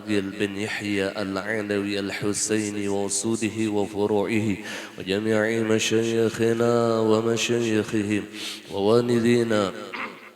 مؤذل بن يحيى العلوي الحسيني ووصوله وفروعه وجميع مشايخنا ومشايخهم ووالدينا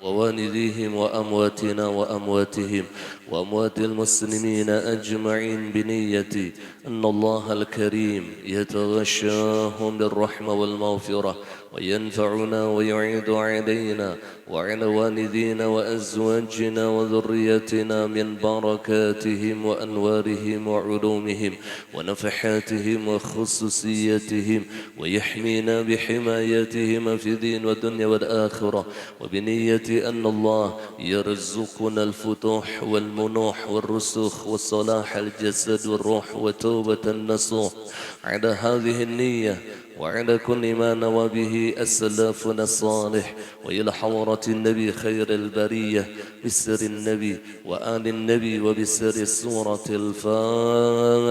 ووالديهم وأمواتنا وأمواتهم وأموات المسلمين أجمعين بنية أن الله الكريم يتغشاهم بالرحمة والمغفرة وينفعنا ويعيد علينا وعلى والدينا وأزواجنا وذريتنا من بركاتهم وأنوارهم وعلومهم ونفحاتهم وخصوصيتهم ويحمينا بحمايتهم في الدين والدنيا والآخرة وبنية أن الله يرزقنا الفتوح والمنوح والرسوخ والصلاح الجسد والروح وتوبة النصوح على هذه النية وعلى كل ما نوى به أسلافنا الصالح وإلى حضرة النبي خير البرية بسر النبي وآل النبي وبسر سورة الفاتحة.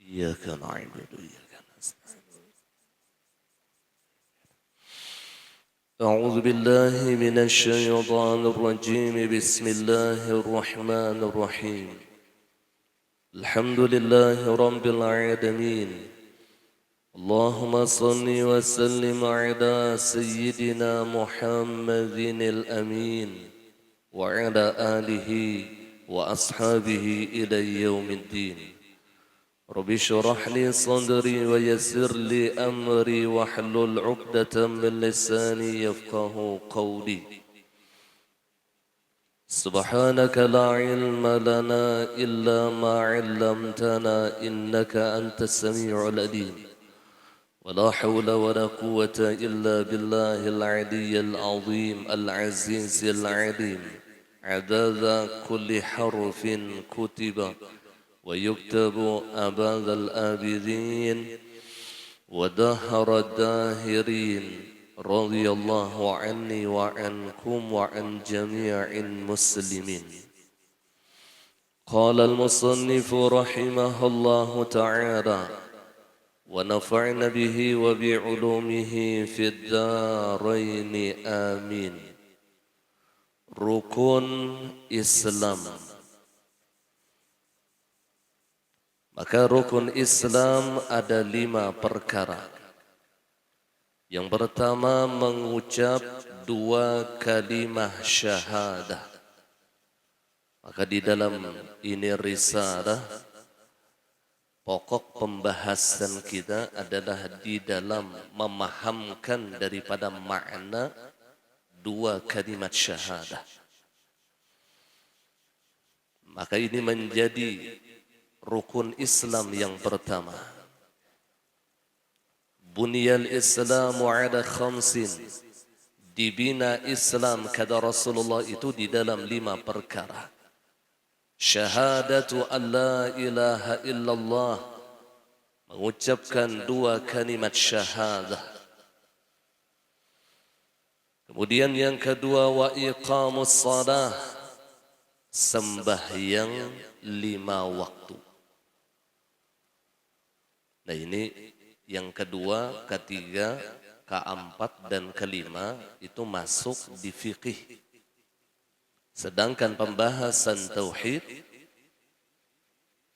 إياك نعبد وإياك نستعين. أعوذ بالله من الشيطان الرجيم. بسم الله الرحمن الرحيم. الحمد لله رب العالمين. اللهم صل وسلم على سيدنا محمد الأمين وعلى آله وأصحابه إلى يوم الدين. رب اشرح لي صدري ويسر لي أمري واحلل عقدة من لساني يفقه قولي. سبحانك لا علم لنا إلا ما علمتنا إنك أنت السميع العليم. ولا حول ولا قوة إلا بالله العلي العظيم العزيز العليم. عدد كل حرف كتب ويكتب أبد الآبدين ودهر الداهرين. رضي الله عني وعنكم وعن جميع المسلمين. قال المصنف رحمه الله تعالى ونفعنا به وبعلومه في الدارين آمين. Rukun Islam. Maka rukun Islam ada 5 perkara. Yang pertama mengucap 2 kalimah syahadah. Maka di dalam ini risalah pokok pembahasan kita adalah di dalam memahamkan daripada makna 2 kalimat syahadah. Maka ini menjadi rukun Islam yang pertama. Bunyal Islamu ala khamsin. Dibina Islam kata Rasulullah itu di dalam 5 perkara. Syahadatu an la ilaha illallah. Mengucapkan 2 kalimat syahadah. Kemudian yang kedua wa iqamus salah. Sembahyang 5 waktu. Nah ini yang kedua, ketiga, keempat dan kelima itu masuk di fikih. Sedangkan pembahasan tauhid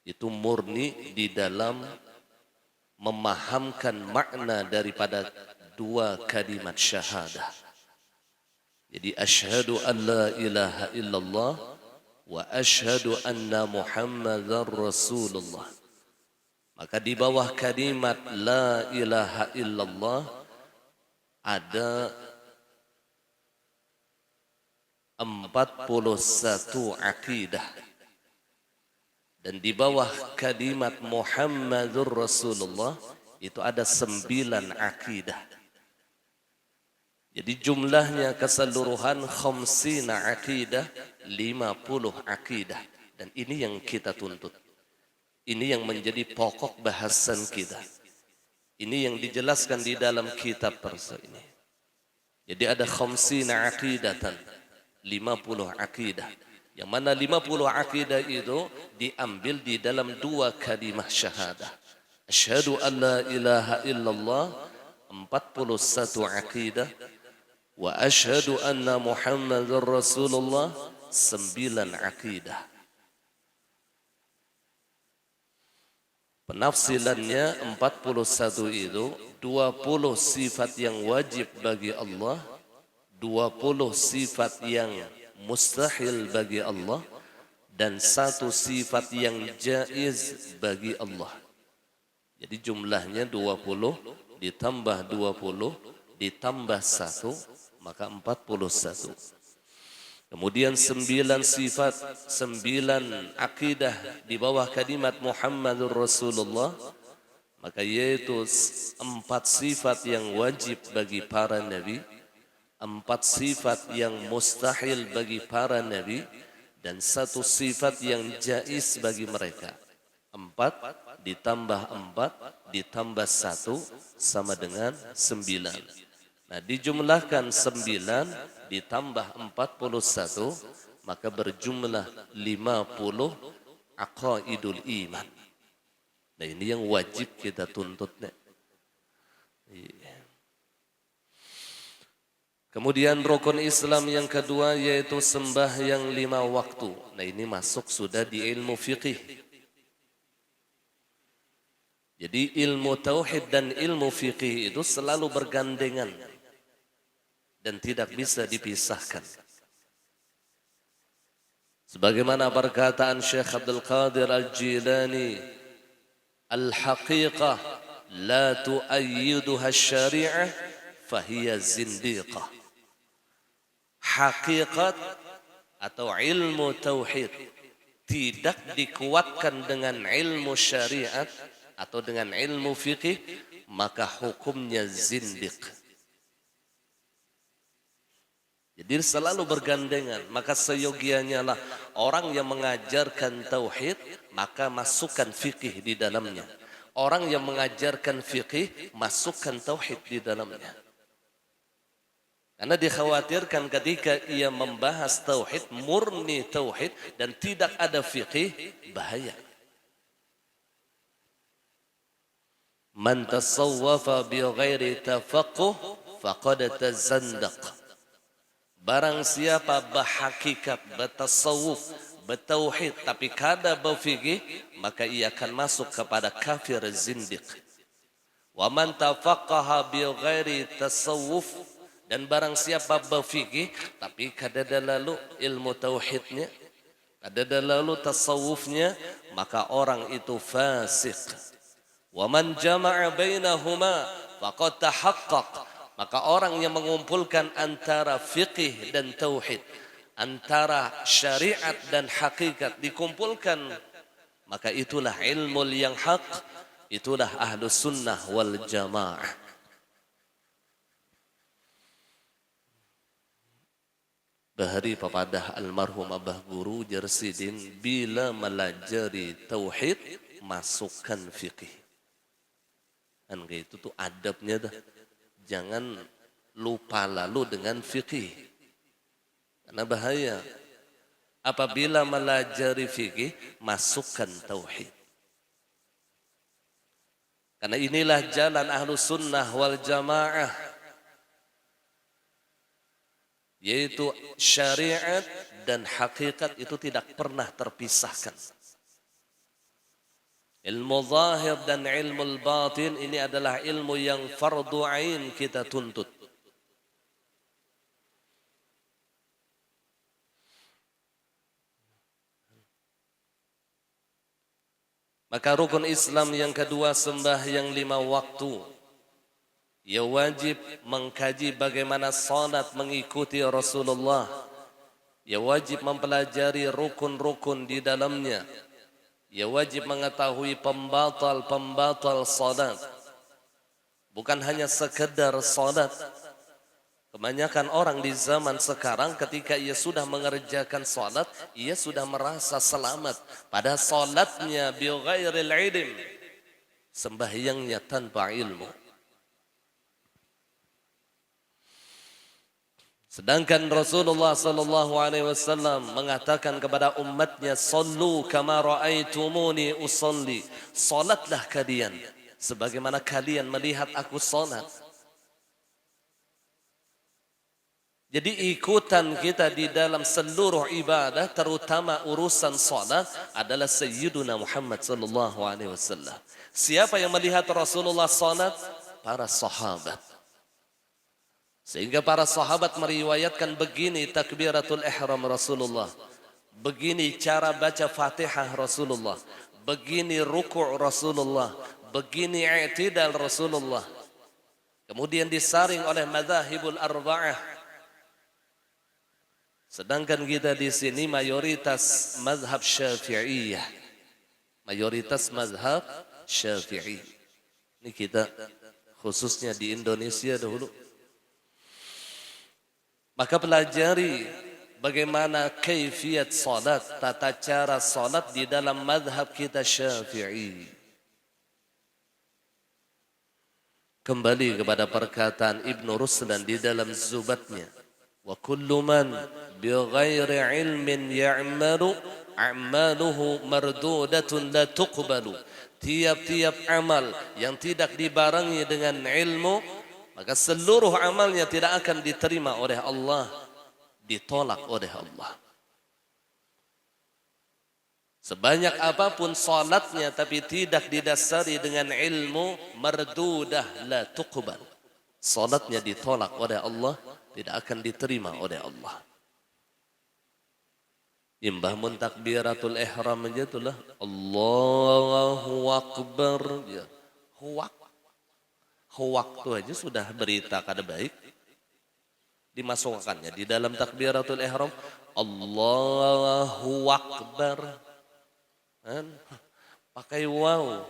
itu murni di dalam memahamkan makna daripada 2 kalimat syahadah. Jadi asyhadu an la ilaha illallah wa asyhadu anna Muhammadar Rasulullah. Maka di bawah kalimat la ilaha illallah ada 41 akidah. Dan di bawah kalimat Muhammadur Rasulullah itu ada 9 akidah. Jadi jumlahnya keseluruhan 50 akidah, 50 akidah. Dan ini yang kita tuntut. Ini yang menjadi pokok bahasan kita. Ini yang dijelaskan di dalam kitab tersebut ini. Jadi ada 50 aqidatan, 50 akidah. Yang mana 50 akidah itu diambil di dalam 2 kalimah syahadah. Asyhadu an la ilaha illallah 41 akidah, wa asyhadu anna Muhammadar Rasulullah 9 akidah. Penafsilannya 41 itu 20 sifat yang wajib bagi Allah, 20 sifat yang mustahil bagi Allah, dan 1 sifat yang jaiz bagi Allah. Jadi jumlahnya 20 ditambah 20 ditambah 1 maka 41. Kemudian 9 sifat, 9 akidah di bawah kalimat Muhammadur Rasulullah, maka yaitu 4 sifat yang wajib bagi para nabi, 4 sifat yang mustahil bagi para nabi, dan 1 sifat yang jaiz bagi mereka. 4 ditambah 4 ditambah 1 sama dengan 9. Nah, dijumlahkan 9 ditambah 41 maka berjumlah 50 aqaidul iman. Nah, ini yang wajib kita tuntut. Kemudian rukun Islam yang kedua yaitu sembahyang 5 waktu. Nah, ini masuk sudah di ilmu fiqih. Jadi ilmu tauhid dan ilmu fiqih itu selalu bergandengan dan tidak bisa dipisahkan. Sebagaimana perkataan Syekh Abdul Qadir Al-Jilani, al-haqiqah la tu'ayyiduha syari'ah fahiya zindiqah. Hakikat atau ilmu tauhid tidak dikuatkan dengan ilmu syariat atau dengan ilmu fiqih, maka hukumnya zindiq. Jadi selalu bergandengan. Maka seyogianya lah orang yang mengajarkan tauhid maka masukkan fikih di dalamnya. Orang yang mengajarkan fikih masukkan tauhid di dalamnya. Karena dikhawatirkan ketika ia membahas tauhid, murni tauhid dan tidak ada fikih, bahaya. Man tasawwafa bi ghairi tafaqquh faqad tazandaq. Barang siapa berhakikat, bertasawuf, bertauhid tapi kada berfikih, maka ia akan masuk kepada kafir zindiq. Wa man tafaqqaha bi ghairi tasawuf, dan barang siapa berfikih tapi kada lalu ilmu tauhidnya, kada lalu tasawufnya, maka orang itu fasik. Wa man jama'a bainahuma faqad tahaqqaq. Maka orang yang mengumpulkan antara fiqih dan tauhid, antara syariat dan hakikat dikumpulkan, maka itulah ilmu yang hak, itulah ahlus sunnah wal jamaah. Bahari papadah almarhum Abah Guru Jersidin, bila melajari tauhid masukkan fiqih. Kan kayak itu tuh adabnya dah. Jangan lupa lalu dengan fikih. Karena bahaya. Apabila melajari fikih, masukkan tauhid. Karena inilah jalan ahlus sunnah wal jamaah. Yaitu syariat dan hakikat itu tidak pernah terpisahkan. Ilmu zahir dan ilmu batin ini adalah ilmu yang fardu ain kita tuntut. Maka rukun Islam yang kedua sembahyang 5 waktu. Ia wajib mengkaji bagaimana salat mengikuti Rasulullah. Ia wajib mempelajari rukun-rukun di dalamnya. Ia wajib mengetahui pembatal-pembatal salat. Bukan hanya sekedar salat. Kebanyakan orang di zaman sekarang ketika ia sudah mengerjakan salat, ia sudah merasa selamat. Pada salatnya bi ghairil ilm, sembahyangnya tanpa ilmu. Sedangkan Rasulullah sallallahu alaihi wasallam mengatakan kepada umatnya, "Sallu kama raaitumuni usalli." Salatlah kalian sebagaimana kalian melihat aku salat. Jadi ikutan kita di dalam seluruh ibadah, terutama urusan salat, adalah Sayyiduna Muhammad sallallahu alaihi wasallam. Siapa yang melihat Rasulullah salat? Para sahabat. Sehingga para sahabat meriwayatkan begini takbiratul ihram Rasulullah. Begini cara baca Fatihah Rasulullah. Begini ruku' Rasulullah. Begini i'tidal Rasulullah. Kemudian disaring oleh madzhabul arba'ah. Sedangkan kita di sini mayoritas mazhab Syafi'iyah. Mayoritas mazhab Syafi'i. Ini kita khususnya di Indonesia dahulu. Maka pelajari bagaimana kaifiyat salat, tata cara salat di dalam mazhab kita Syafi'i. Kembali kepada perkataan Ibnu Ruslan di dalam Zubatnya. Wa kullu man bighairi ilmin ya'malu a'maluhu mardudatun la tuqbalu. Tiap-tiap amal yang tidak dibarengi dengan ilmu, maka seluruh amalnya tidak akan diterima oleh Allah, ditolak oleh Allah. Sebanyak apapun salatnya tapi tidak didasari dengan ilmu, mardudah la tuqbal. Salatnya ditolak oleh Allah, tidak akan diterima oleh Allah. Imbah mun takbiratul ihram aja itulah Allahu Akbar. Ya. Huwak itu aja sudah berita kada baik. Dimasukkannya di dalam takbiratul ihram Allahu Akbar. Pakai waw.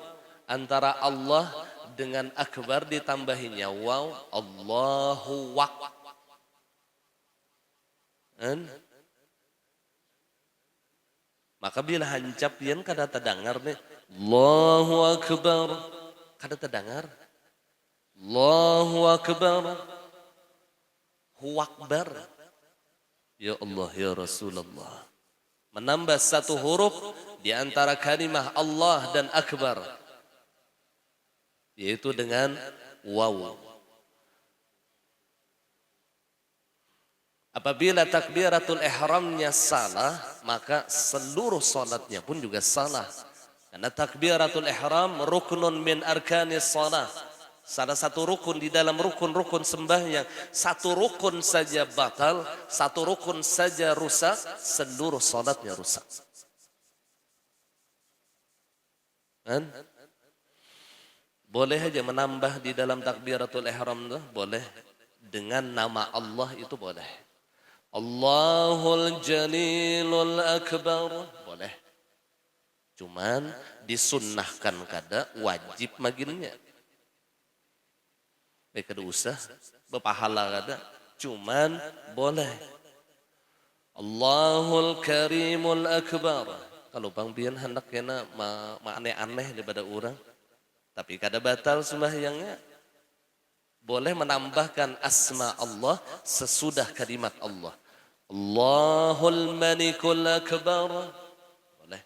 Antara Allah dengan akbar ditambahinya waw. Allahu Akbar. Maka bila hancap yan kada terdengar nih Allahu Akbar. Kada terdengar. Allahu Akbar. Huwakbar. Ya Allah ya Rasulullah. Menambah satu huruf di antara kalimah Allah dan akbar. Yaitu dengan waw. Apabila takbiratul ihramnya salah, maka seluruh salatnya pun juga salah. Karena takbiratul ihram ruknun min arkanis salah. Salah satu rukun di dalam rukun-rukun sembahyang. Satu rukun saja batal, satu rukun saja rusak, seluruh salatnya rusak. Kan? Boleh aja menambah di dalam takbiratul ihram tuh, boleh. Dengan nama Allah itu boleh. Allahul Jalilul Akbar, boleh. Cuman disunnahkan kada wajib maginnya. Kada usah berpahala kada, cuman boleh. Allahul Karimul Akbar. Kalau bang pian hendak kena aneh-aneh daripada orang, tapi kada batal sembahyangnya. Boleh menambahkan asma Allah sesudah kalimat Allah. Allahul Malikul Akbar. Boleh.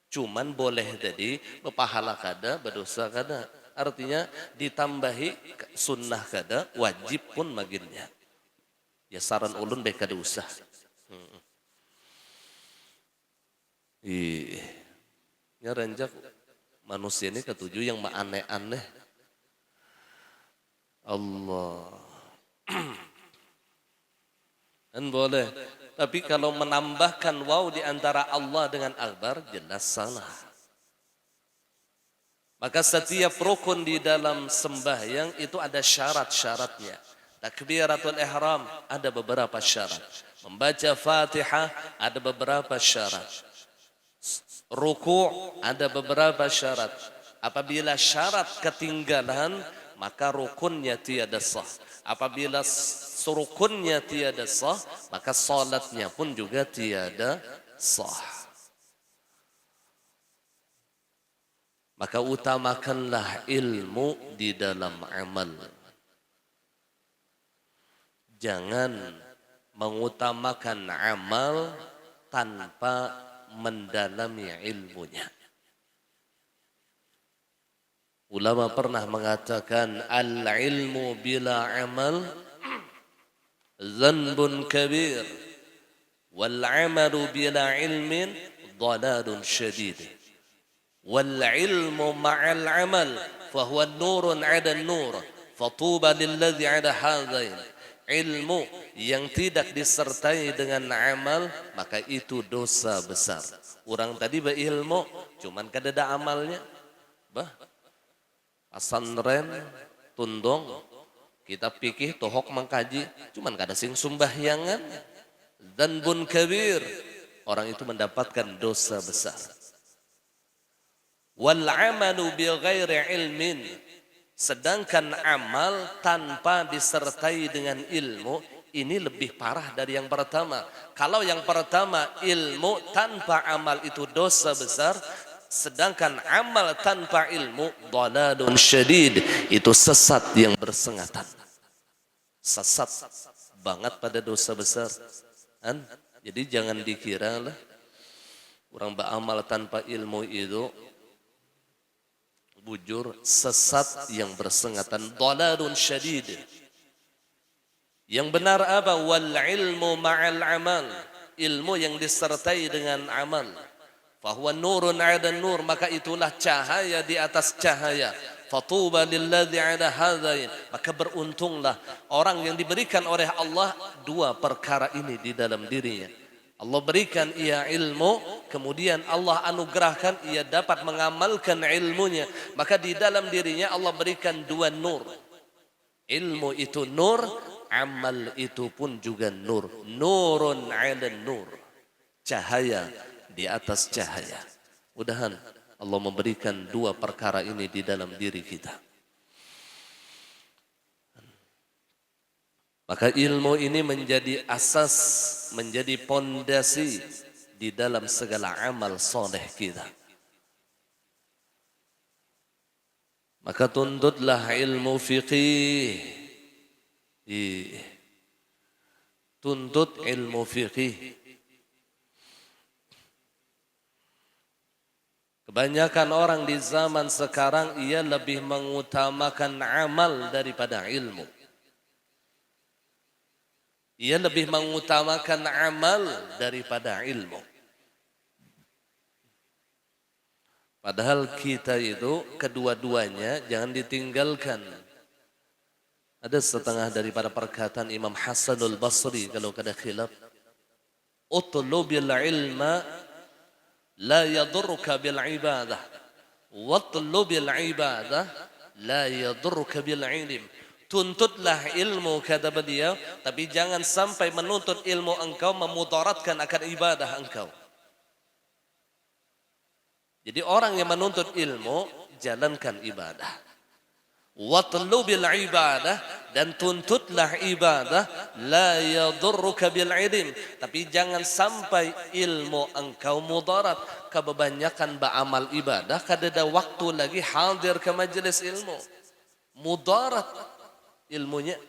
Cuman boleh jadi berpahala kada, berdosa kada. Artinya ditambahi sunnah kada, wajib pun maginnya. Ya saran ulun baik kada usah. Ya ranjak manusia ini ketujuh yang aneh-aneh. Allah. Dan boleh. Tapi kalau menambahkan waw di antara Allah dengan akbar, jelas salah. Maka setiap rukun di dalam sembahyang itu ada syarat-syaratnya. Takbiratul ihram ada beberapa syarat. Membaca Fatihah ada beberapa syarat. Ruku' ada beberapa syarat. Apabila syarat ketinggalan, maka rukunnya tiada sah. Apabila rukunnya tiada sah, maka salatnya pun juga tiada sah. Maka utamakanlah ilmu di dalam amal. Jangan mengutamakan amal tanpa mendalami ilmunya. Ulama pernah mengatakan al-ilmu bila amal dhanbun kabir wal 'amalu bila ilmin dhalalun syadid wal ilmu ma'al 'amal fa huwa nurun 'ala an-nur fatuba lilladzi 'ala hadzain. Ilmu yang tidak disertai dengan amal maka itu dosa besar. Orang tadi berilmu cuman kadada amalnya. Bah pesantren tundong kita pikir tohok mengkaji cuman kada sing sumbahyangan. Dzanbun kabir, orang itu mendapatkan dosa besar. Wal amalu bi ghairi ilmin, sedangkan amal tanpa disertai dengan ilmu ini lebih parah dari yang pertama. Kalau yang pertama ilmu tanpa amal itu dosa besar, sedangkan amal tanpa ilmu dhalalun syadid, itu sesat yang bersengatan. Sesat banget pada dosa besar. Jadi jangan dikira lah orang beramal tanpa ilmu itu bujur, sesat yang bersengatan, dhalalun syadid. Yang benar apa? Wal ilmu ma'al amal, ilmu yang disertai dengan amal. Fahuwa nurun 'ala nur, maka itulah cahaya di atas cahaya. Fatuba lilladzi 'ala hadzain, maka beruntunglah orang yang diberikan oleh Allah dua perkara ini di dalam dirinya. Allah berikan ia ilmu, kemudian Allah anugerahkan ia dapat mengamalkan ilmunya, maka di dalam dirinya Allah berikan dua nur. Ilmu itu nur, amal itu pun juga nur. Nurun 'ala nur, cahaya di atas cahaya. Mudahan Allah memberikan dua perkara ini di dalam diri kita. Maka ilmu ini menjadi asas, menjadi pondasi di dalam segala amal soleh kita. Maka tuntutlah ilmu fiqih. Tuntut ilmu fiqih. Kebanyakan orang di zaman sekarang ia lebih mengutamakan amal daripada ilmu. Ia lebih mengutamakan amal daripada ilmu. Padahal kita itu kedua-duanya jangan ditinggalkan. Ada setengah daripada perkataan Imam Hasanul Basri kalau kada khilaf, utlubil ilma la yadurruka bil ibadah, watlubil ibadah la yadurruka bil ilm. Tuntutlah ilmu, kata beliau, tapi jangan sampai menuntut ilmu engkau memudaratkan akan ibadah engkau. Jadi orang yang menuntut ilmu, jalankan ibadah. Watlubil ibadah, dan tuntutlah ibadah, la yadurruka bil ilm, tapi jangan sampai ilmu engkau mudarat. Kebanyakan beramal ibadah kadada waktu lagi hadir ke majelis ilmu, mudarat ilmunya.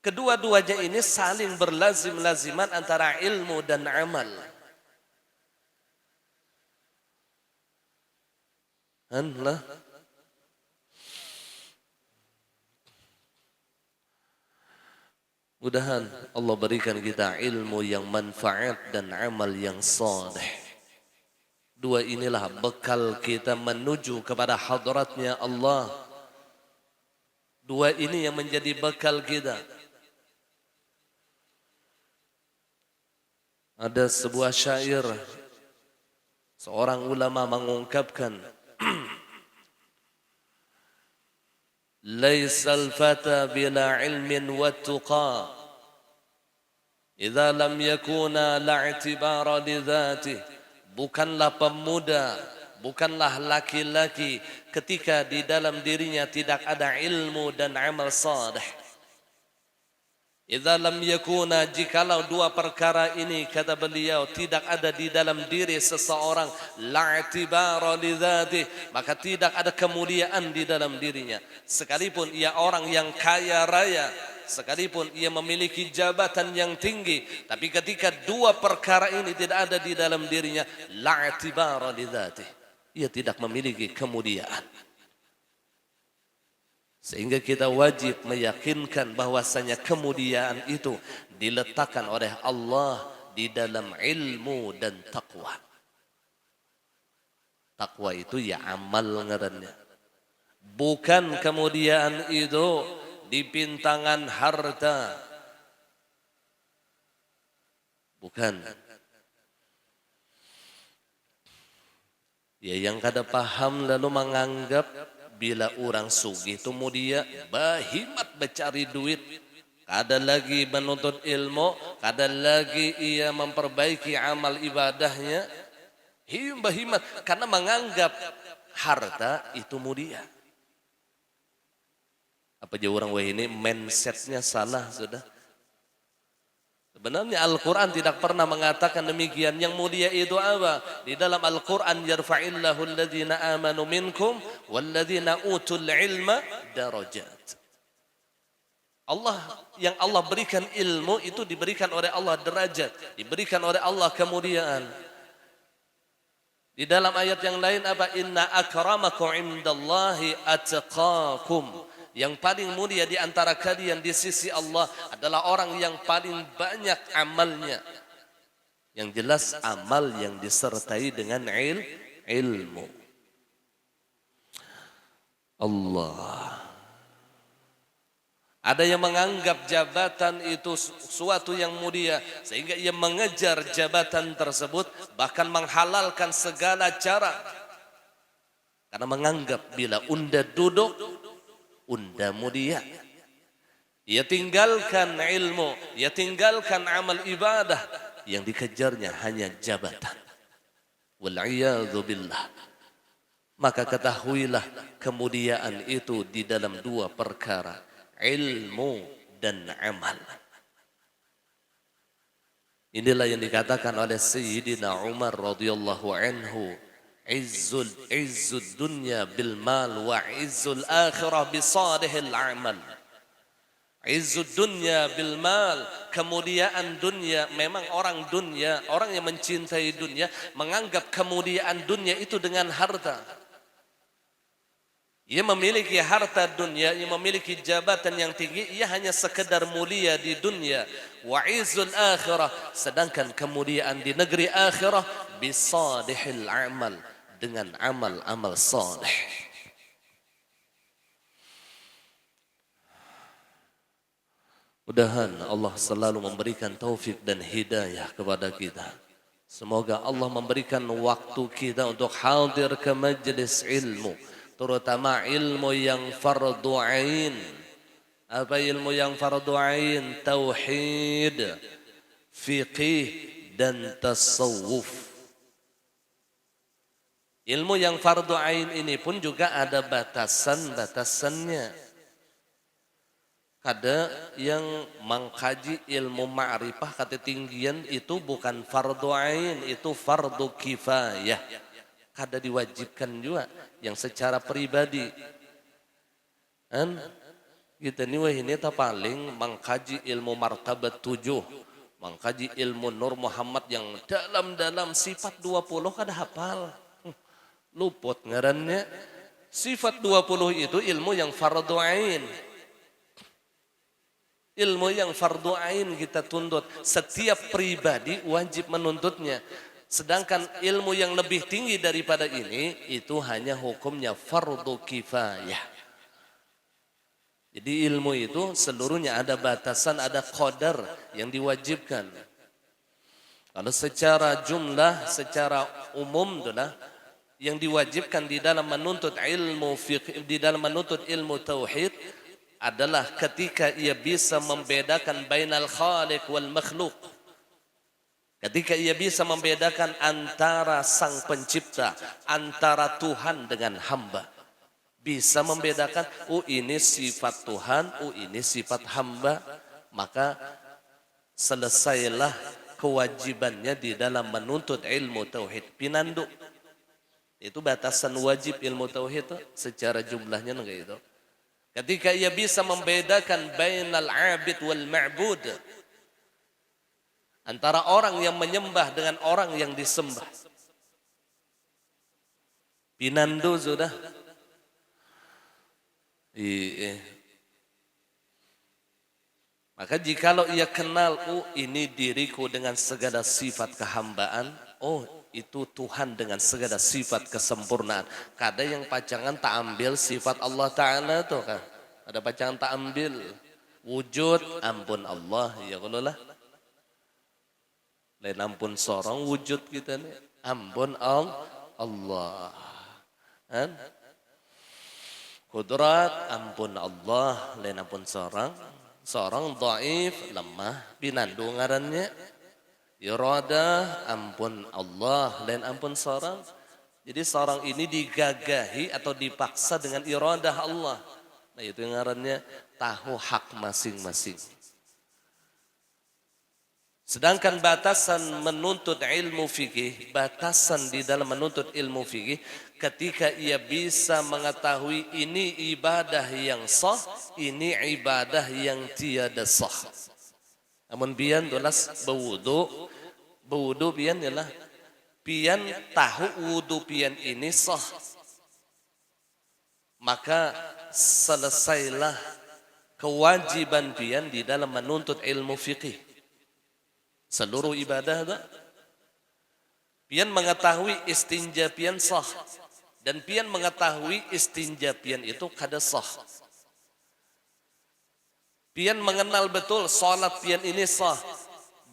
Kedua-duanya ini saling berlazim-laziman antara ilmu dan amal. Allah. Mudahan Allah berikan kita ilmu yang manfaat dan amal yang saleh. Dua inilah bekal kita menuju kepada hadratnya Allah. Dua ini yang menjadi bekal kita. Ada sebuah syair, seorang ulama mengungkapkan, Laisal fata bila ilmin wa tuqa, idza lam yakuna la'tibara li dzatihi. Bukanlah pemuda, bukanlah laki-laki ketika di dalam dirinya tidak ada ilmu dan amal saleh. Idza lam yakuna, jikalau dua perkara ini, kata beliau, tidak ada di dalam diri seseorang, la'tibara li dzatihi, maka tidak ada kemuliaan di dalam dirinya. Sekalipun ia orang yang kaya raya, sekalipun ia memiliki jabatan yang tinggi, tapi ketika dua perkara ini tidak ada di dalam dirinya, la'tibara li dzatihi, ia tidak memiliki kemuliaan. Sehingga kita wajib meyakinkan bahwasanya kemuliaan itu diletakkan oleh Allah di dalam ilmu dan taqwa. Taqwa itu ya amal ngarannya. Bukan kemuliaan itu di pintangan harta. Bukan. Ya yang kada paham lalu menganggap bila orang sugih itu mulia, bahimat mencari duit, kada lagi menuntut ilmu, kada lagi ia memperbaiki amal ibadahnya, bahimat karena menganggap harta itu mulia. Apa jauh orang wah ini mindsetnya salah sudah. Sebenarnya Al-Quran tidak pernah mengatakan demikian. Yang mulia itu apa? Di dalam Al-Quran, yarfa'illahu alladhina amanu minkum walladhina utul ilma darajat. Yang Allah berikan ilmu itu diberikan oleh Allah derajat, diberikan oleh Allah kemuliaan. Di dalam ayat yang lain apa? Inna akramakum indallahi atqakum. Yang paling mulia di antara kalian di sisi Allah adalah orang yang paling banyak amalnya. Yang jelas amal yang disertai dengan ilmu. Allah. Ada yang menganggap jabatan itu suatu yang mulia sehingga ia mengejar jabatan tersebut, bahkan menghalalkan segala cara. Karena menganggap bila unda duduk, unda mulia. Ia tinggalkan ilmu, ia tinggalkan amal ibadah, yang dikejarnya hanya jabatan. Wal'iyadzu billah. Maka ketahuilah kemuliaan itu di dalam dua perkara, ilmu dan amal. Inilah yang dikatakan oleh Sayyidina Umar radhiyallahu anhu, izzud dunya bil mal wa izzul akhirah bi salihil amal. Izzud dunya bil mal, kemuliaan dunia. Memang orang dunia, orang yang mencintai dunia menganggap kemuliaan dunia itu dengan harta. Ia memiliki harta dunia, ia memiliki jabatan yang tinggi, ia hanya sekedar mulia di dunia. Wa izzul akhirah, sedangkan kemuliaan di negeri akhirah bisalihil amal, dengan amal-amal saleh. Mudahan Allah selalu memberikan taufik dan hidayah kepada kita. Semoga Allah memberikan waktu kita untuk hadir ke majlis ilmu, terutama ilmu yang fardu ain. Apa ilmu yang fardu ain? Tauhid, fiqih dan tasawuf. Ilmu yang fardu ain ini pun juga ada batasan-batasannya. Ada yang mengkaji ilmu ma'rifah kata tinggian itu bukan fardu ain, itu fardu kifayah. Kada diwajibkan juga yang secara pribadi. Kita ini tak paling mengkaji ilmu martabat 7, mengkaji ilmu Nur Muhammad yang dalam sifat 20 kada hafal. Luput ngarannya. Sifat 20 itu ilmu yang fardu ain. Ilmu yang fardu ain kita tuntut. Setiap pribadi wajib menuntutnya. Sedangkan ilmu yang lebih tinggi daripada ini, itu hanya hukumnya fardu kifayah. Jadi ilmu itu seluruhnya ada batasan, ada qadar yang diwajibkan. Kalau secara jumlah, secara umum adalah yang diwajibkan di dalam menuntut ilmu fiqh, di dalam menuntut ilmu tauhid adalah ketika ia bisa membedakan bainal khaliq wal makhluk. Ketika ia bisa membedakan antara sang pencipta, antara Tuhan dengan hamba. Bisa membedakan, ini sifat Tuhan, ini sifat hamba. Maka selesailah kewajibannya di dalam menuntut ilmu tauhid. Pinanduk. Itu batasan wajib ilmu tauhid itu secara jumlahnya enggak itu. Ketika ia bisa membedakan bainal abid wal ma'bud, antara orang yang menyembah dengan orang yang disembah. Pinandu sudah. Iya. Maka jikalau ia kenal, oh ini diriku dengan segala sifat kehambaan, oh itu Tuhan dengan segala sifat kesempurnaan. Kada yang pacangan tak ambil sifat Allah Ta'ala tuh kan. Ada pacangan tak ambil. Wujud, ampun Allah. Ya kalau lah. Lain ampun sorong wujud kita nih. Ampun Allah. Kan? Kudrat, ampun Allah. Lain ampun sorong. Seorang dhaif, lemah, pinandu ngarannya. Iradah, ampun Allah, dan ampun seorang. Jadi seorang ini digagahi atau dipaksa dengan iradah Allah. Nah itu yang ngarannya tahu hak masing-masing. Sedangkan batasan menuntut ilmu fikih, batasan di dalam menuntut ilmu fikih, ketika ia bisa mengetahui ini ibadah yang sah, ini ibadah yang tiada sah. Namun pian dolas bewudu pian ialah pian tahu wudu pian ini sah. Maka selesailah kewajiban pian di dalam menuntut ilmu fikih. Seluruh ibadah itu pian mengetahui istinja pian sah dan pian mengetahui istinja pian itu kada sah. Pian mengenal betul salat pian ini sah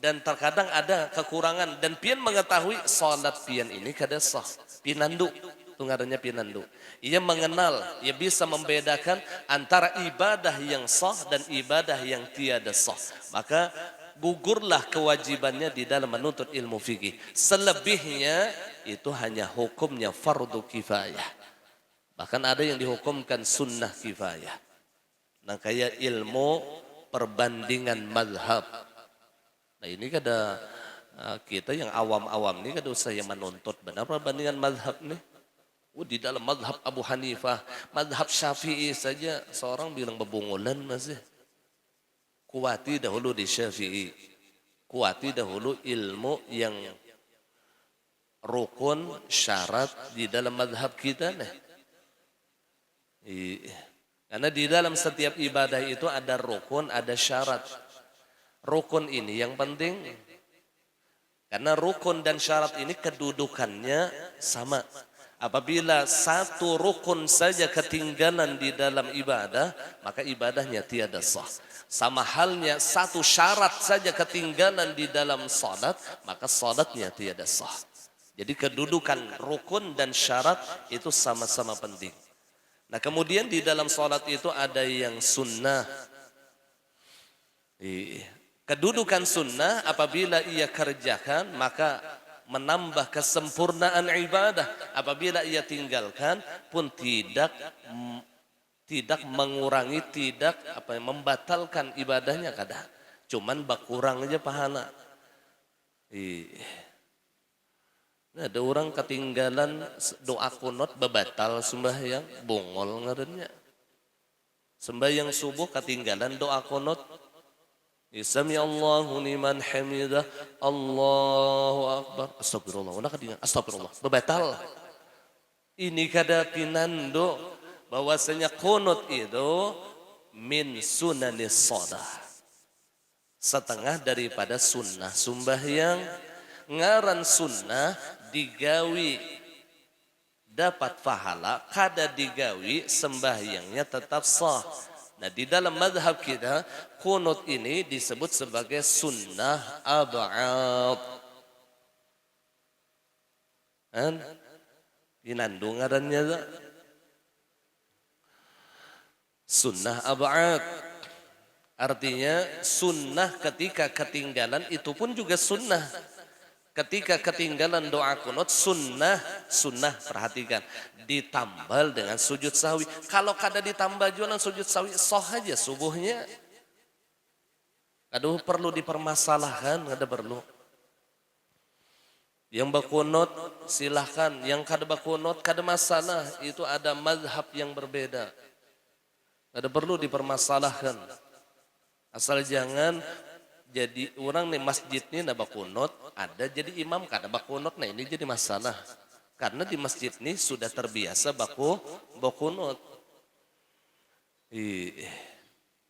dan terkadang ada kekurangan dan pian mengetahui salat pian ini kada sah. Pinandu itu ngarannya pinandu. Ia mengenal, ia bisa membedakan antara ibadah yang sah dan ibadah yang tiada sah. Maka gugurlah kewajibannya di dalam menuntut ilmu fikih. Selebihnya itu hanya hukumnya fardu kifayah. Bahkan ada yang dihukumkan sunnah kifayah. Nah kayak ilmu perbandingan mazhab. Nah ini kada kita yang awam-awam ini kada usah yang menuntut benar perbandingan mazhab nih. Di dalam mazhab Abu Hanifah, mazhab Syafi'i saja seorang bilang bebungulan masih. Kuati dahulu di Syafi'i. Kuati dahulu ilmu yang rukun syarat di dalam mazhab kita nih. Karena di dalam setiap ibadah itu ada rukun, ada syarat. Rukun ini yang penting. Karena rukun dan syarat ini kedudukannya sama. Apabila satu rukun saja ketinggalan di dalam ibadah, maka ibadahnya tiada sah. Sama halnya satu syarat saja ketinggalan di dalam salat, maka salatnya tiada sah. Jadi kedudukan rukun dan syarat itu sama-sama penting. Nah kemudian di dalam salat itu ada yang sunnah. Kedudukan sunnah apabila ia kerjakan maka menambah kesempurnaan ibadah. Apabila ia tinggalkan pun tidak mengurangi, tidak membatalkan ibadahnya kada. Cuman berkurang aja pahala. Nah, ada orang ketinggalan doa kunut bebatal sembahyang, bongol ngarannya. Sembahyang subuh ketinggalan doa kunut. Sami Allahu liman hamidah, Allahu akbar. Astagfirullah. Udah ketinggalan. Astagfirullah. Bebatal. Ini kada pinando bahwasanya kunut itu min sunanis shalah. Setengah daripada sunnah sembahyang. Ngaran sunnah digawi dapat pahala, kada digawi sembahyangnya tetap sah. Nah di dalam mazhab kita kunut ini disebut sebagai sunnah ab'ad. Kan? Pinandu ngarannya sunnah ab'ad. Artinya sunnah ketika ketinggalan itu pun juga sunnah. Ketika ketinggalan doa kunut sunnah perhatikan ditambal dengan sujud sahwi. Kalau kada ditambal jualan sujud sahwi sah aja subuhnya. Aduh perlu dipermasalahkan, ada perlu. Yang berkunut silahkan, yang kada berkunut kada masalah. Itu ada mazhab yang berbeda. Ada perlu dipermasalahkan. Asal jangan jadi orang nih masjid ini nak bakunut, ada jadi imam kada bakunut, nah ini jadi masalah. Karena di masjid ini sudah terbiasa bakunut. Ih,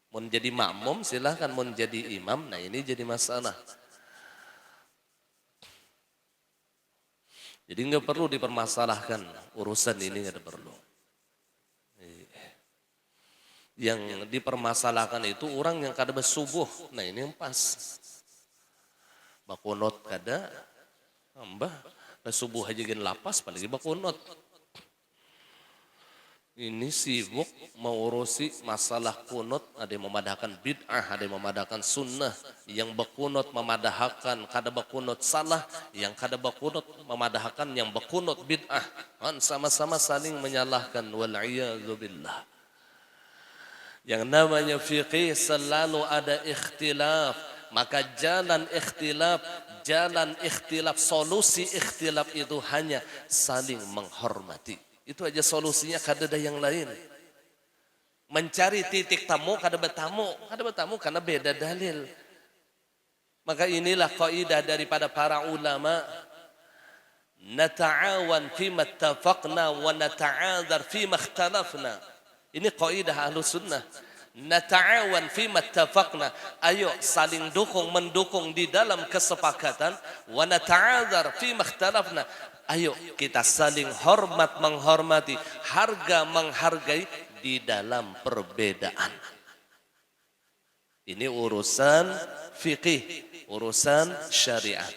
mau jadi makmum silahkan, mau jadi imam, nah ini jadi masalah. Jadi nggak perlu dipermasalahkan urusan ini, nggak perlu. Yang dipermasalahkan itu orang yang kada bersubuh, nah ini yang pas. Bakunot kada, mbah bersubuh aja gen lapas, apalagi bakunot. Ini sibuk mengurusi masalah kunut, ada yang memadahkan bid'ah, ada yang memadahkan sunnah, yang berkunut memadahkan kada berkunut salah, yang kada berkunut memadahkan yang berkunut bid'ah, kan sama-sama saling menyalahkan, wal'iyadzubillah. Yang namanya fiqih selalu ada ikhtilaf, maka jalan ikhtilaf, solusi ikhtilaf itu hanya saling menghormati. Itu aja solusinya, kada ada yang lain. Mencari titik temu kada bertamu karena beda dalil. Maka inilah kaidah daripada para ulama, nata'awan fima ittafaqna wa nata'adzar fima ikhtalafna. Ini kaidah Ahlus Sunnah. Nata'awan fima ittafaqna, ayo saling mendukung di dalam kesepakatan, wa nata'adzar fima ikhtalafna, ayo kita saling menghormati, menghargai di dalam perbedaan. Ini urusan fikih, urusan syariat.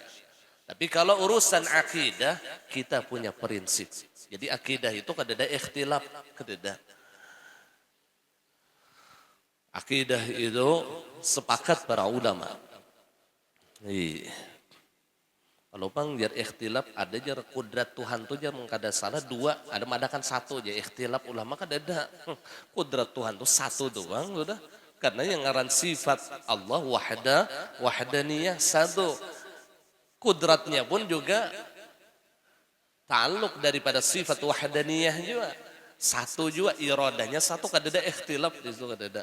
Tapi kalau urusan akidah, kita punya prinsip. Jadi akidah itu kada ada ikhtilaf, kada ada. Akidah itu sepakat para ulama. Kalau bang jar ikhtilaf ada jar kudrat Tuhan tuh jar kada salah dua, ada madakan satu aja ikhtilaf ulama kada ada. Kudrat Tuhan tuh satu doang sudah. Karena yang ngaran sifat Allah wahdaniyah satu. Kudratnya pun juga ta'alluq daripada sifat wahdaniyah juga. Satu juga iradanya satu, kada ada ikhtilaf di situ, kada ada.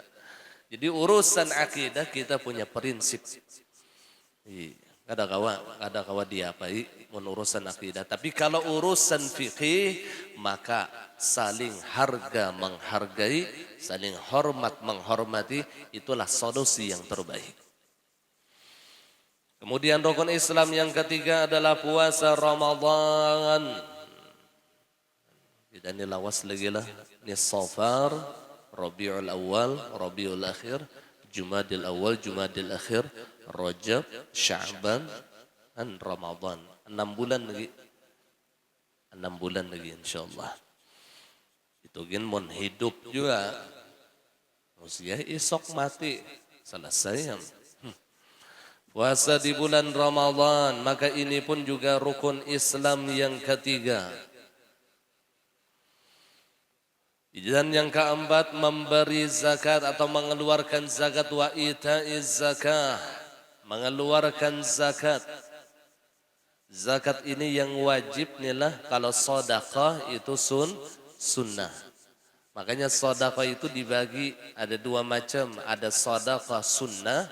Jadi urusan akidah kita punya prinsip. Kada kawa diapai urusan akidah. Tapi kalau urusan fikih maka saling menghargai, saling menghormati, itulah solusi yang terbaik. Kemudian rukun Islam yang ketiga adalah puasa Ramadan. Dan ini lawas lagi lah. Ini Safar, Rabiul Awal, Rabiul Akhir, Jumadil Awal, Jumadil Akhir, Rajab, Sya'ban, dan Ramadan. 6 bulan lagi. 6 bulan lagi insyaallah. Itu gin mon hidup juga. Usia esok mati. Selesai. Puasa di bulan Ramadan, maka ini pun juga rukun Islam yang ketiga. Dan yang keempat, memberi zakat atau mengeluarkan zakat, wa ita'iz zakah, mengeluarkan zakat. Zakat ini yang wajib inilah, kalau sedekah itu sunnah. Makanya sedekah itu dibagi ada dua macam, ada sedekah sunnah,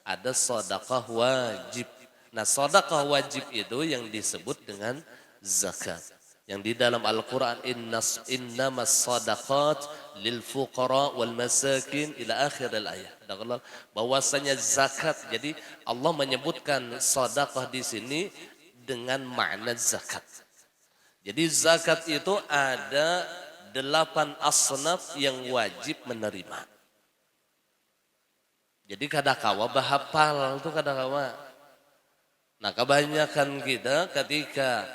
ada sedekah wajib. Nah, sedekah wajib itu yang disebut dengan zakat. Yang di dalam Al-Quran, innamas sadaqat lil fuqara wal masakin ila akhir al-ayah. Bahwasanya zakat, jadi Allah menyebutkan sedekah di sini dengan makna zakat. Jadi zakat itu ada 8 asnaf yang wajib menerima. Jadi kadakawa bahapal itu kadakawa. Nah, kebanyakan kita ketika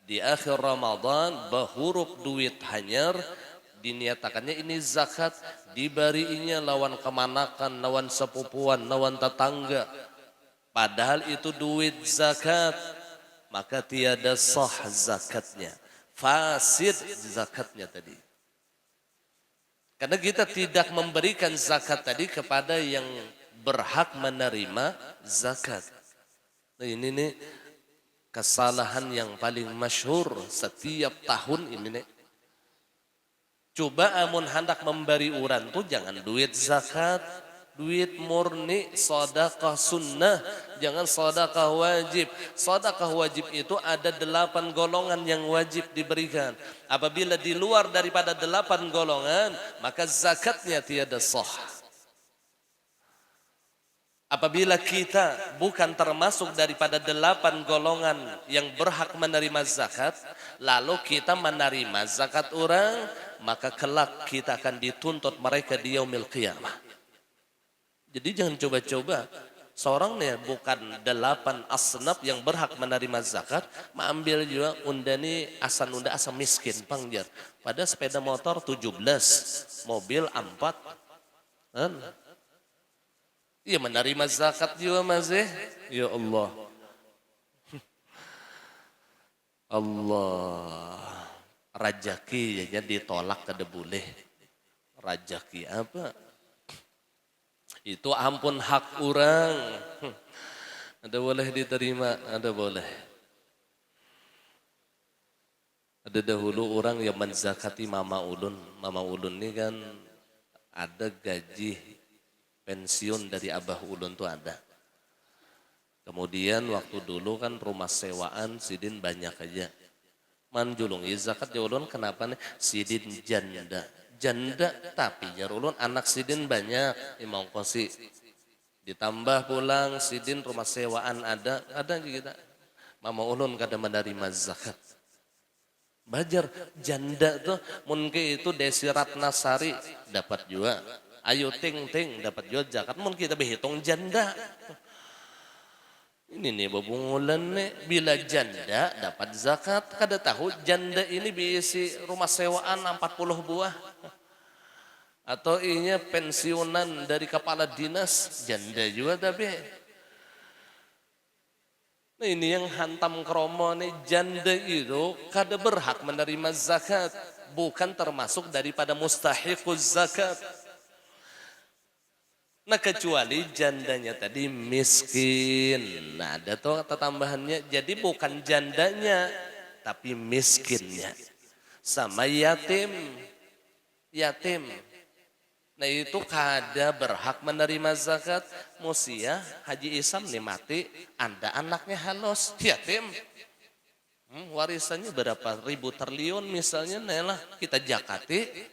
di akhir Ramadan bahuruf duit hanyar, diniatakannya ini zakat, dibarinya lawan kemanakan, lawan sepupuan, lawan tetangga. Padahal itu duit zakat, maka tiada sah zakatnya. Fasid zakatnya tadi. Karena kita tidak memberikan zakat tadi kepada yang berhak menerima zakat. Nah, ini nih kesalahan yang paling masyhur setiap tahun ini nih. Coba amun hendak memberi uran tuh jangan duit zakat, duit murni, sedekah sunnah, jangan sedekah wajib. Sedekah wajib itu ada 8 golongan yang wajib diberikan. Apabila di luar daripada 8 golongan, maka zakatnya tiada sah. Apabila kita bukan termasuk daripada 8 golongan yang berhak menerima zakat, lalu kita menerima zakat orang, maka kelak kita akan dituntut mereka di yaumil qiyamah. Jadi jangan coba-coba seorang nih bukan 8 asnaf yang berhak menerima zakat, mengambil juga undani asan unda asa miskin pangjar. Pada sepeda motor 17, mobil 4, kan? Iya menerima zakat juga mas ya Allah. Allah rajaki ya ditolak kada boleh. Rajaki apa? Itu ampun hak orang. Ada boleh diterima, ada boleh. Ada dahulu orang yang menzakati mama ulun. Mama ulun ini kan ada gaji pensiun dari abah ulun tuh ada. Kemudian waktu dulu kan rumah sewaan sidin banyak aja. Man julung zakat ya ulun kenapa nih sidin janda. Janda tapi ya ulun anak sidin banyak imam kosi. Ditambah pulang sidin rumah sewaan ada kita. Mama ulun kada menerima zakat. Bajar janda tuh mungkin itu Desi Ratnasari dapat juga. Ayo ting dapat juga zakat mun kita berhitung janda. Ini nih babungulan nih bila janda dapat zakat kada tahu janda ini bisi rumah sewaan 40 buah. Atau inya pensiunan dari kepala dinas janda juga tapi. Nah ini yang hantam kromo nih janda itu kada berhak menerima zakat, bukan termasuk daripada mustahiquz zakat. Nah kecuali jandanya tadi miskin. Nah ada tuh tambahannya. Jadi bukan jandanya tapi miskinnya. Sama yatim. Yatim. Nah itu kada berhak menerima zakat. Musia Haji Isam nih mati. Anda anaknya halus. Yatim. Warisannya berapa ribu triliun misalnya. Nah lah kita zakati.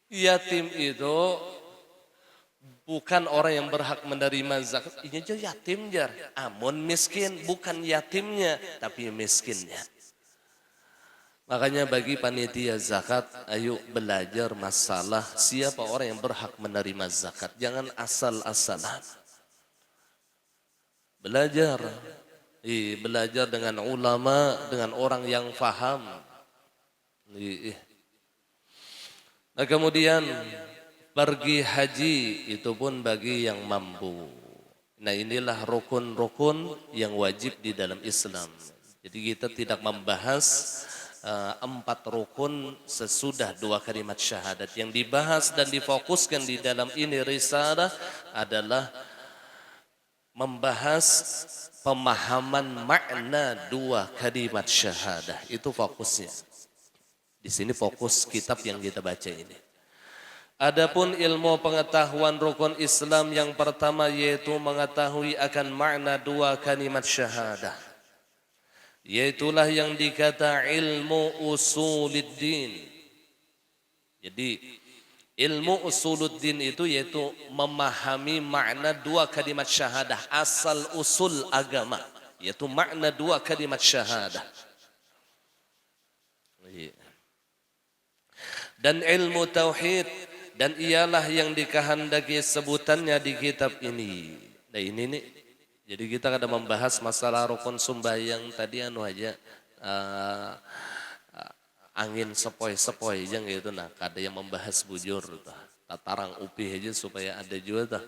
Yatim itu bukan orang yang berhak menerima zakat. Ini aja yatim jar. Amun miskin bukan yatimnya tapi miskinnya. Makanya bagi panitia zakat, ayo belajar masalah siapa orang yang berhak menerima zakat. Jangan asal-asalan. Belajar. Belajar dengan ulama, dengan orang yang faham. Nah kemudian pergi haji itu pun bagi yang mampu. Nah inilah rukun-rukun yang wajib di dalam Islam. Jadi kita tidak membahas 4 rukun sesudah 2 kalimat syahadat. Yang dibahas dan difokuskan di dalam ini risalah adalah membahas pemahaman makna 2 kalimat syahadah. Itu fokusnya. Di sini fokus kitab yang kita baca ini. Adapun ilmu pengetahuan rukun Islam yang pertama yaitu mengetahui akan makna 2 kalimat syahadah. Yaitulah yang dikata ilmu usuluddin. Jadi ilmu usuluddin itu yaitu memahami makna 2 kalimat syahadah. Asal usul agama. Yaitu makna 2 kalimat syahadah. Dan ilmu tauhid. Dan ialah yang dikehendaki sebutannya di kitab ini. Nah ini nih. Jadi kita kada membahas masalah rukun sembahyang tadi aja. Angin sepoi-sepoi aja gitu. Nah kada yang membahas bujur. Tatarang upih aja supaya ada juga.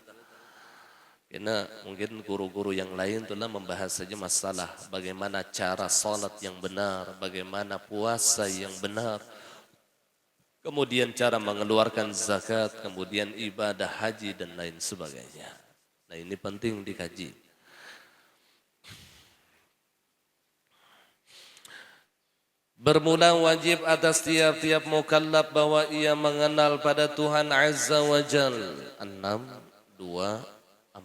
Karena mungkin guru-guru yang lain itulah membahas saja masalah bagaimana cara salat yang benar. Bagaimana puasa yang benar. Kemudian cara mengeluarkan zakat, kemudian ibadah haji dan lain sebagainya. Nah ini penting dikaji. Bermula wajib atas tiap-tiap mukallaf bahwa ia mengenal pada Tuhan Azza wa Jal. 6, 2, 4.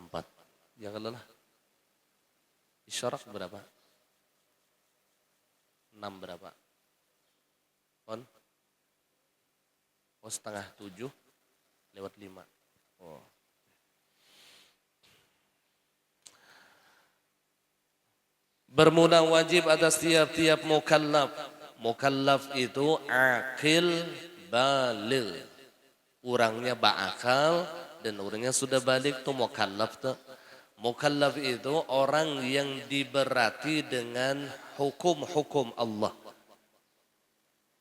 Jangan lelah. Isyarak berapa? 6 berapa? On? Oh, setengah 7 lewat 5. Oh. Bermula wajib atas tiap-tiap mukallaf. Mukallaf itu akil baligh. Orangnya berakal dan orangnya sudah balik tuh mukallaf tuh. Mukallaf itu orang yang diberati dengan hukum-hukum Allah.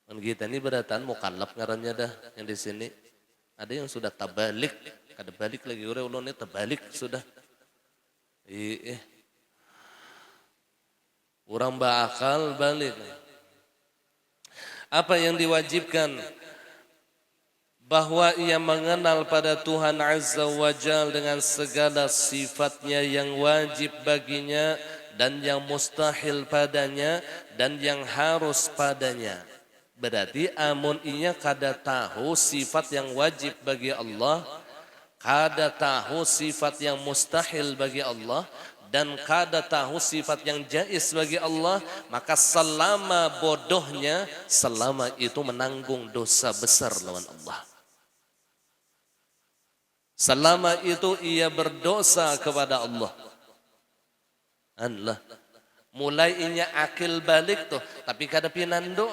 Dan kita ini beratan mukallaf ngarannya dah yang di sini. Ada yang sudah tabalik, kada balik lagi orang ulunnya tabalik sudah. Orang berakal balik. Apa yang diwajibkan? Bahwa ia mengenal pada Tuhan Azza wa Jal dengan segala sifatnya yang wajib baginya dan yang mustahil padanya dan yang harus padanya. Berarti amun ia kada tahu sifat yang wajib bagi Allah, kada tahu sifat yang mustahil bagi Allah, dan kada tahu sifat yang jaiz bagi Allah, maka selama bodohnya, selama itu menanggung dosa besar lawan Allah. Selama itu ia berdosa kepada Allah. Allah. Mulai inya akil balik tuh, tapi kada pinando.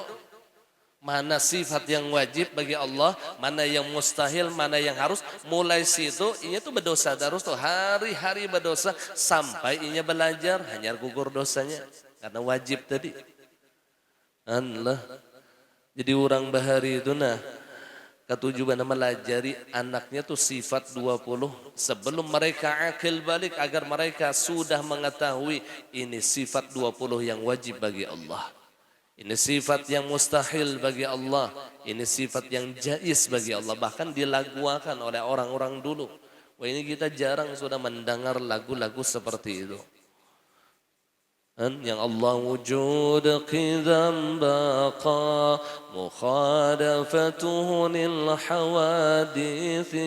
Mana sifat yang wajib bagi Allah, mana yang mustahil, mana yang harus. Mulai situ inya tuh berdosa terus tuh, hari-hari berdosa sampai inya belajar hanya gugur dosanya karena wajib tadi. Allah. Jadi orang bahari itu nah ketujuan melajari anaknya tuh sifat 20 sebelum mereka akil balik agar mereka sudah mengetahui ini sifat 20 yang wajib bagi Allah. Ini sifat yang mustahil bagi Allah. Ini sifat yang jaiz bagi Allah. Bahkan dilaguakan oleh orang-orang dulu. Wah, ini kita jarang sudah mendengar lagu-lagu seperti itu. Yang Allah wujud qidam baqa mukhadafatuhu lil hawadithi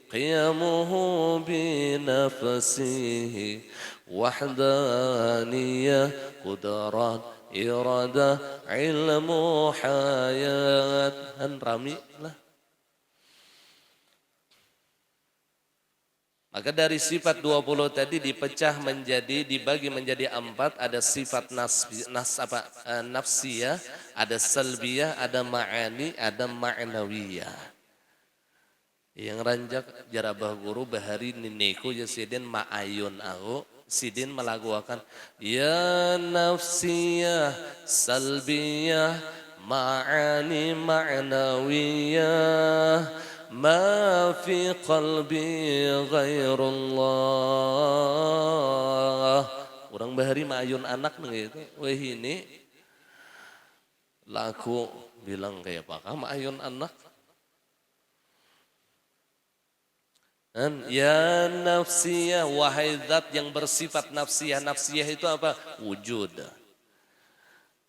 qiyamuhu bi nafsihi wahdaniyah qudrat irada ilmu hayat. Rami lah. Maka dari sifat 20 tadi dipecah menjadi, dibagi menjadi 4. Ada sifat nafsiyah, ada salbiyah, ada ma'ani, ada ma'nawiyah. Yang ranjak jarabah guru bahari nineku ya sidin ma'ayun aku. Sidin melaguakan ya nafsiyah, salbiyah, ma'ani, ma'nawiyah. Ma fi qalbi ghairullah. Orang bahari ma'ayun anak gitu. Wah ini laku bilang kayak apa ma'ayun anak. Ya nafsiyah, wahai zat yang bersifat nafsiyah. Nafsiyah itu apa? Wujud.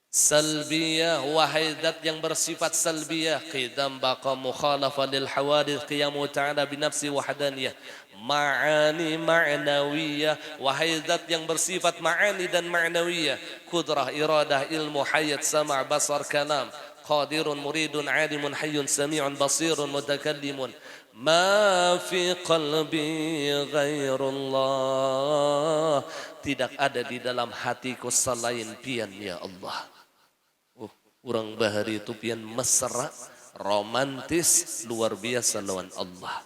Salbiyah, wahai zat yang bersifat salbiyah. Qidam baqa mukhalafa lil hawadith qiyamu ta'ala binafsi wahdaniyah. Ma'ani ma'nawiyah, wahai zat yang bersifat ma'ani dan ma'nawiyah. Kudrah, iradah, ilmu, hayat, sama' basar, kalam. Qadirun, muridun, alimun, hayyun, sami'un, basirun, mutakallimun. Ma fi qalbi ghairullah. Tidak ada di dalam hatiku selain pian ya Allah. Orang bahari itu pian mesra, romantis, luar biasa lawan Allah.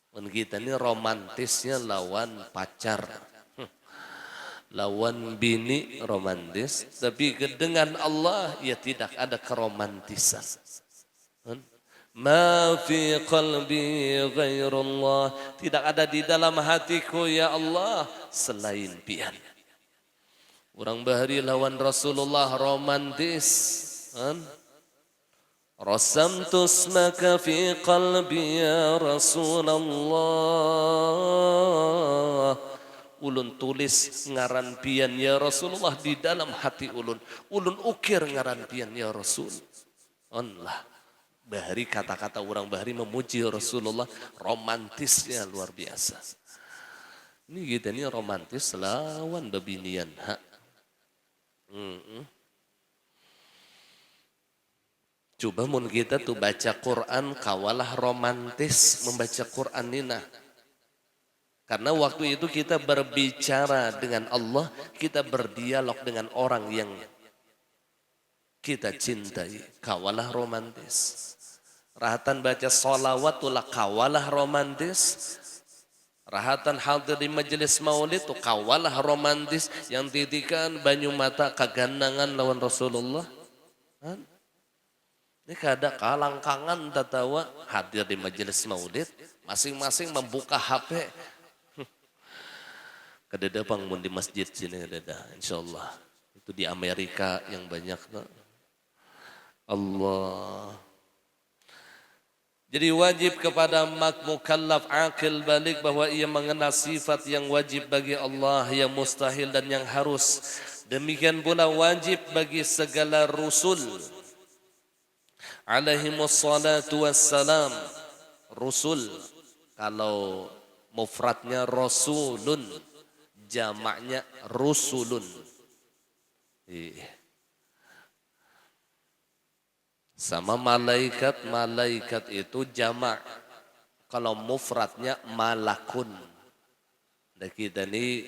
Dan kita ini romantisnya lawan pacar. Lawan bini romantis, tapi dengan Allah ya tidak ada keromantisan. Ma fi qalbi ghairullah. Tidak ada di dalam hatiku ya Allah selain pian. Orang bahari lawan Rasulullah romantis. Rasamtu ismaka fi qalbi ya Rasulullah ulun tulis ngaran pian ya Rasulullah di dalam hati ulun. Ulun ukir ngaran pian ya Rasul. Allah. Bahari kata-kata orang bahari memuji Rasulullah, romantisnya luar biasa. Ini kita ini romantis lawan babinian. Coba mun kita tuh baca Quran kawalah romantis membaca Quran nina. Karena waktu itu kita berbicara dengan Allah, kita berdialog dengan orang yang kita cintai, kawalah romantis. Rahatan baca sholawat tulah kawalah romantis. Rahatan hadir di majelis maulid tuh kawalah romantis. Yang titikan banyu mata kagandangan lawan Rasulullah. Ini kada kalangkangan tatawa hadir di majelis maulid. Masing-masing membuka HP. Kadada bangun di masjid sini kadada, insyaallah. Itu di Amerika yang banyak. Allah. Jadi wajib kepada mukallaf akil balik bahwa ia mengenal sifat yang wajib bagi Allah, yang mustahil dan yang harus. Demikian pula wajib bagi segala rusul. Alaihimus salatu wassalam. Rusul. Kalau mufradnya rasulun. Jamaknya rusulun. Sama malaikat, malaikat itu jamak. Kalau mufradnya malakun. Dan kita ini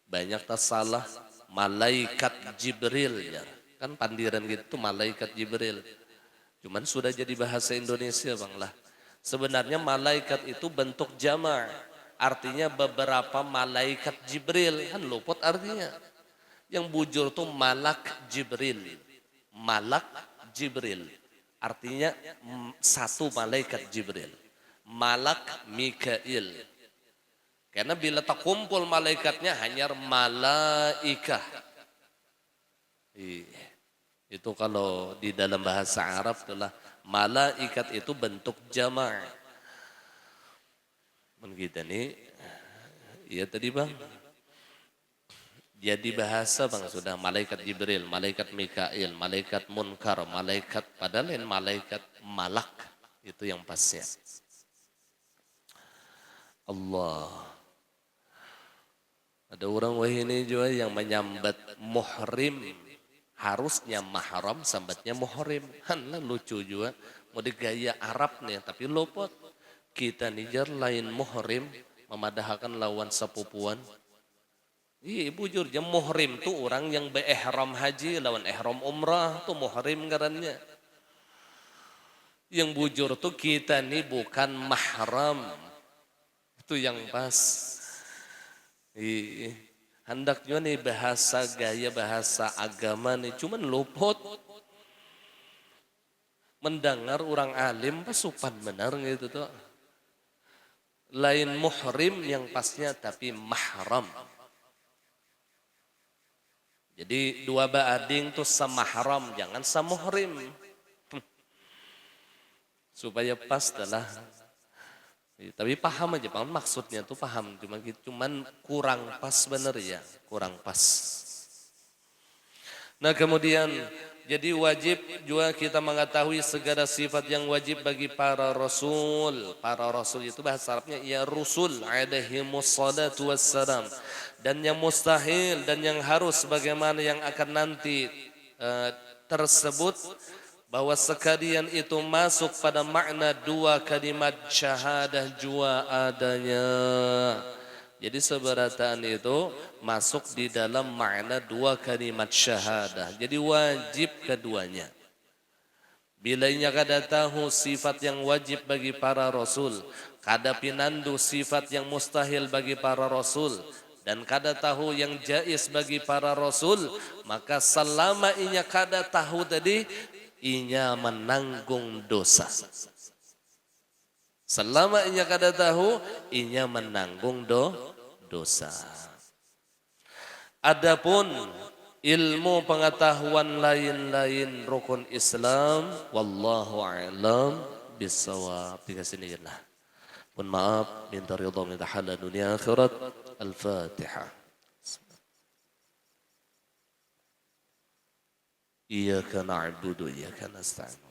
banyak tersalah malaikat Jibril. Ya. Kan pandiran gitu malaikat Jibril. Cuman sudah jadi bahasa Indonesia bang lah. Sebenarnya malaikat itu bentuk jamak. Artinya beberapa malaikat Jibril. Kan luput artinya. Yang bujur tuh malak Jibril. Malak Jibril. Artinya satu malaikat Jibril. Malak Mikail. Karena bila tak kumpul malaikatnya hanya malaikah. Itu kalau di dalam bahasa Arab itulah malaikat itu bentuk jama'. Begitu nih. Iya tadi bang. Jadi bahasa bang sudah malaikat Jibril, malaikat Mikail, malaikat Munkar, malaikat padahal lain malaikat malak itu yang pasnya. Allah. Ada orang wahini juga yang menyambat muhrim, harusnya mahram sambatnya muhrim. Hanlah lucu juga, mau digaya Arab nih tapi luput. Kita nijar lain muhrim memadahkan lawan sepupuan. Iya bujur jam muhrim tuh orang yang beihram haji lawan ihram umrah tuh muhrim ngarannya. Yang bujur tuh kita nih bukan mahram. Itu yang pas. Hendak juga nih bahasa gaya bahasa agama nih cuman luput. Mendengar orang alim pasupan benar gitu tuh. Lain muhrim yang pasnya tapi mahram. Jadi dua ba'ading tuh samahram, jangan samuhrim. Supaya pas adalah. Tapi paham aja, paham maksudnya tuh paham. Cuman kurang pas bener ya, kurang pas. Nah kemudian, jadi wajib juga kita mengetahui segala sifat yang wajib bagi para rasul. Para rasul itu bahasa Arabnya ya rusul alaihimus salatu wassalam. Dan yang mustahil dan yang harus bagaimana yang akan nanti tersebut bahwa sekalian itu masuk pada makna dua kalimat syahadah jua adanya. Jadi seberataan itu masuk di dalam makna dua kalimat syahadah. Jadi wajib keduanya. Bilanya kada tahu sifat yang wajib bagi para rasul, kada pinandu sifat yang mustahil bagi para rasul, dan kada tahu yang jais bagi para rasul, maka selama inya kada tahu tadi, inya menanggung dosa. Selama inya kada tahu, inya menanggung dosa. Adapun ilmu pengetahuan lain-lain rukun Islam, wallahu a'lam bissawab. Tiga sini lah. Mohon maaf, minta ridha, minta halal dunia akhirat. Al-Fatihah. Iyyaka na'budu wa iyyaka nasta'in.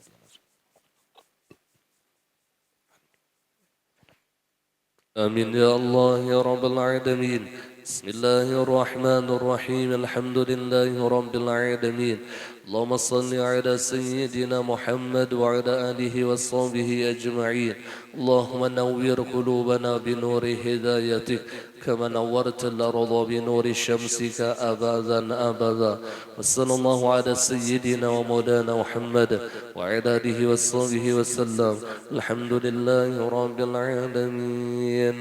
آمين يا الله يا رب العالمين. بسم الله الرحمن الرحيم. الحمد لله رب العالمين. اللهم صل على سيدنا محمد وعلى آله وصحبه أجمعين. اللهم نور قلوبنا بنور هدايتك كما نورت الأرض بنور شمسك أبدا أبدا. وصلى الله على سيدنا ومولانا محمد وعلى آله وصحبه وسلم. الحمد لله رب العالمين.